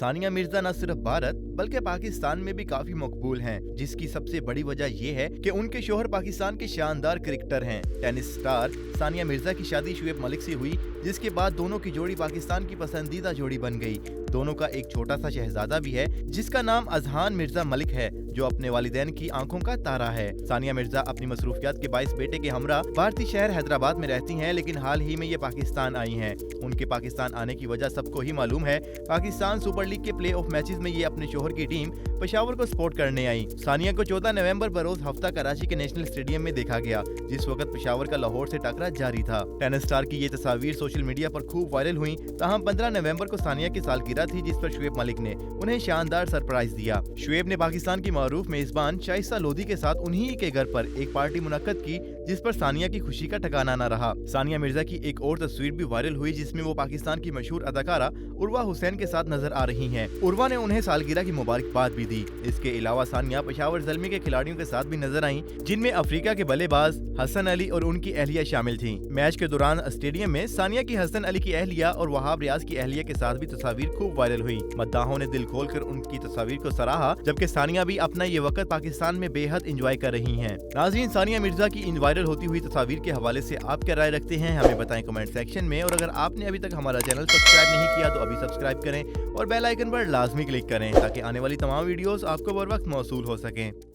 सानिया मिर्जा न सिर्फ भारत बल्कि पाकिस्तान में भी काफी मकबूल हैं, जिसकी सबसे बड़ी वजह ये है कि उनके शोहर पाकिस्तान के शानदार क्रिकेटर हैं। टेनिस स्टार सानिया मिर्जा की शादी शुएब मलिक से हुई, जिसके बाद दोनों की जोड़ी पाकिस्तान की पसंदीदा जोड़ी बन गई। दोनों का एक छोटा सा शहजादा भी है, जिसका नाम अजहान मिर्जा मलिक है, जो अपने वालिदैन की आंखों का तारा है। सानिया मिर्जा अपनी मसरूफियात के बाइस बेटे के हमरा भारतीय शहर हैदराबाद में रहती हैं, लेकिन हाल ही में ये पाकिस्तान आई हैं। उनके पाकिस्तान आने की वजह सबको ही मालूम है। पाकिस्तान सुपर लीग के प्ले ऑफ मैचेस में ये अपने शोहर की टीम पेशावर को सपोर्ट करने आई। सानिया को 14 नवंबर बरोज हफ्ता कराची के नेशनल स्टेडियम में देखा गया, जिस वक्त पेशावर का लाहौर से टकरा जारी था। टेनिस स्टार की ये तस्वीर सोशल मीडिया पर खूब वायरल हुई। ताहम 15 नवंबर को सानिया की सालगिरह थी, जिस पर शुएब मलिक ने उन्हें शानदार सरप्राइज दिया। शुएब ने पाकिस्तान की मारूफ मेजबान शाइस्ता लोधी के साथ उन्हीं के घर पर एक पार्टी मुनक्कद की, जिस पर सानिया की खुशी का ठिकाना न रहा। सानिया मिर्जा की एक और तस्वीर भी वायरल हुई, जिसमें वो पाकिस्तान की मशहूर अदाकारा उर्वा हुसैन के साथ नजर आ रही हैं। उर्वा ने उन्हें सालगिरह की मुबारकबाद भी दी। इसके अलावा सानिया पेशावर ज़ल्मी के खिलाड़ियों के साथ भी नजर आईं, जिनमें अफ्रीका के बल्लेबाज हसन अली और उनकी अहलिया शामिल थीं। मैच के दौरान स्टेडियम में सानिया की हसन अली की अहलिया और वहाब रियाज की अहलिया के साथ भी तस्वीर खूब वायरल हुई। मद्दाहों ने दिल खोलकर उनकी तस्वीर को सराहा, जबकि सानिया भी अपना ये वक्त पाकिस्तान में बेहद एंजॉय कर रही हैं। नाज़रीन, सानिया मिर्जा की इन वायरल होती हुई तस्वीर के हवाले से आप क्या राय रखते हैं, हमें बताएं कमेंट सेक्शन में। और अगर आपने अभी तक हमारा चैनल सब्सक्राइब नहीं किया तो अभी सब्सक्राइब करें और बेल आइकन पर लाजमी क्लिक करें, ताकि आने वाली तमाम वीडियोस आपको बर वक्त मौसूल हो सकें।